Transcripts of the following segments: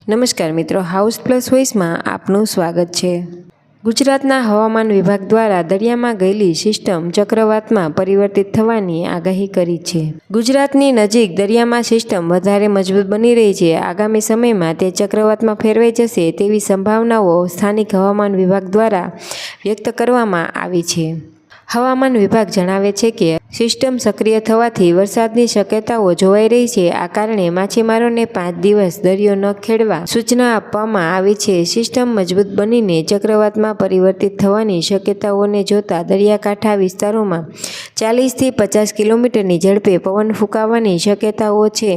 નમસ્કાર મિત્રો, house plus વોઇસમાં આપનું સ્વાગત છે। ગુજરાતના હવામાન વિભાગ દ્વારા દરિયામાં ગયેલી સિસ્ટમ ચક્રવાતમાં પરિવર્તિત થવાની આગાહી કરી છે। ગુજરાતની નજીક દરિયામાં સિસ્ટમ વધારે મજબૂત બની રહી છે। આગામી સમયમાં તે ચક્રવાતમાં ફેરવાઈ જશે તેવી સંભાવનાઓ સ્થાનિક હવામાન વિભાગ દ્વારા વ્યક્ત કરવામાં આવી છે। હવામાન વિભાગ જણાવે છે કે સિસ્ટમ સક્રિય થવાથી વરસાદની શક્યતાઓ જોવાઈ રહી છે। આ કારણે માછીમારોને 5 દિવસ દરિયો ન ખેડવા સૂચના આપવામાં આવી છે। સિસ્ટમ મજબૂત બનીને ચક્રવાતમાં પરિવર્તિત થવાની શક્યતાઓને જોતા દરિયાકાંઠા વિસ્તારોમાં 40થી 50 કિલોમીટરની ઝડપે પવન ફૂંકાવાની શક્યતાઓ છે।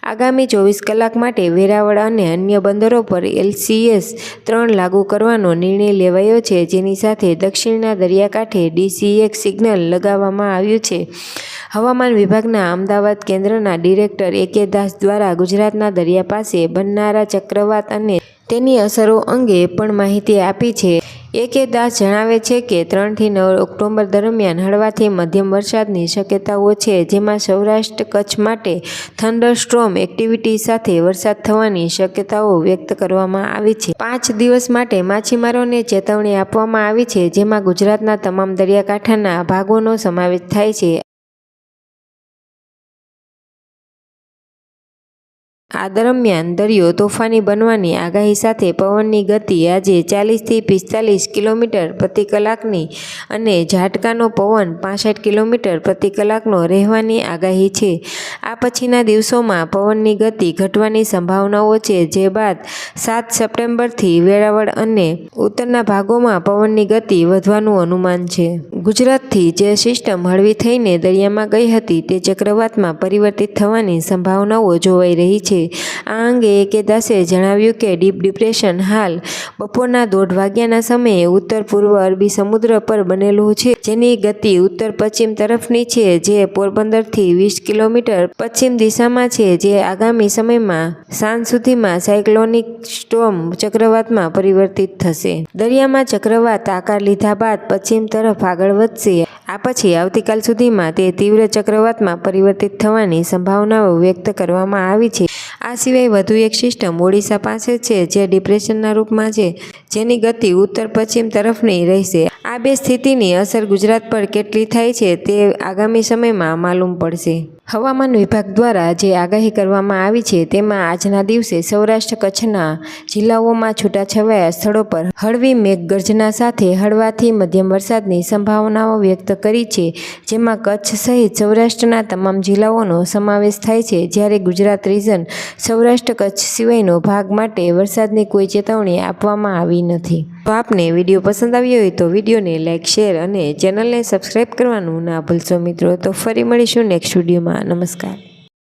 આગામી 24 કલાક માટે વેરાવળ અને અન્ય બંદરો પર LCS 3 લાગુ કરવાનો નિર્ણય લેવાયો છે, જેની સાથે દક્ષિણના દરિયાકાંઠે DCX સિગ્નલ લગાવવામાં આવ્યું છે। હવામાન વિભાગના અમદાવાદ કેન્દ્રના ડિરેક્ટર AK દાસ દ્વારા ગુજરાતના દરિયા પાસે બનનારા ચક્રવાત અને તેની અસરો અંગે પણ માહિતી આપી છે। AK દાસ જણાવે છે કે 3 થી 9 ઓક્ટોબર દરમિયાન હળવાથી મધ્યમ વરસાદની શક્યતાઓ છે, જેમાં સૌરાષ્ટ્ર કચ્છ માટે થંડરસ્ટોર્મ એક્ટિવિટી સાથે વરસાદ થવાની શક્યતાઓ વ્યક્ત કરવામાં આવી છે। 5 દિવસ માટે માછીમારોને ચેતવણી આપવામાં આવી છે, જેમાં ગુજરાતના તમામ દરિયાકાંઠાના ભાગોનો સમાવેશ થાય છે। આ દરમિયાન દરિયો તોફાની બનવાની આગાહી સાથે પવનની ગતિ આજે 40થી 45 કિલોમીટર પ્રતિ કલાકની અને ઝાટકાનો પવન 65 કિલોમીટર પ્રતિ કલાકનો રહેવાની આગાહી છે। આ પછીના દિવસોમાં પવનની ગતિ ઘટવાની સંભાવનાઓ છે, જે બાદ 7 સપ્ટેમ્બરથી વેરાવળ અને ઉત્તરના ભાગોમાં પવનની ગતિ વધવાનું અનુમાન છે। ગુજરાતથી જે સિસ્ટમ હળવી થઈને દરિયામાં ગઈ હતી તે ચક્રવાતમાં પરિવર્તિત થવાની સંભાવનાઓ જોવાઈ રહી છે। આ અંગે AK દાસે જણાવ્યું કે ડીપ ડિપ્રેશન હાલ બપોરના 1:30 વાગ્યાના સમયે ઉત્તર પૂર્વ અરબી સમુદ્ર પર બનેલું છે, જેની ગતિ ઉત્તર પશ્ચિમ તરફની છે, જે પોરબંદરથી 20 કિલોમીટર પશ્ચિમ દિશામાં છે, જે આગામી સમયમાં સાંજ સુધીમાં સાયક્લોનિક સ્ટોર્મ ચક્રવાતમાં પરિવર્તિત થશે। દરિયામાં ચક્રવાત આકાર લીધા બાદ પશ્ચિમ તરફ આગળ વધશે। આ પછી આવતીકાલ સુધીમાં તે તીવ્ર ચક્રવાતમાં પરિવર્તિત થવાની સંભાવનાઓ વ્યક્ત કરવામાં આવી છે। આ સિવાય વધુ એક સિસ્ટમ ઓડિશા પાસે છે, જે ડિપ્રેશનના રૂપમાં છે, જેની ગતિ ઉત્તર પશ્ચિમ તરફની રહેશે। આ બે સ્થિતિની અસર ગુજરાત પર કેટલી થાય છે તે આગામી સમયમાં માલુમ પડશે। હવામાન વિભાગ દ્વારા જે આગાહી કરવામાં આવી છે તેમાં આજના દિવસે સૌરાષ્ટ્ર કચ્છના જિલ્લાઓમાં છૂટાછવાયા સ્થળો પર હળવી મેઘગર્જના સાથે હળવાથી મધ્યમ વરસાદની સંભાવનાઓ વ્યક્ત કરી છે, જેમાં કચ્છ સહિત સૌરાષ્ટ્રના તમામ જિલ્લાઓનો સમાવેશ થાય છે, જ્યારે ગુજરાત રીજન સૌરાષ્ટ્ર કચ્છ સિવાયનો ભાગ માટે વરસાદની કોઈ ચેતવણી આપવામાં આવી નથી। તો આપને વિડીયો પસંદ આવ્યો હોય તો વિડીયોને લાઇક, શેર અને ચેનલને સબસ્ક્રાઈબ કરવાનું ના ભૂલશો મિત્રો। તો ફરી મળીશું નેક્સ્ટ વિડીયોમાં। નમસ્કાર।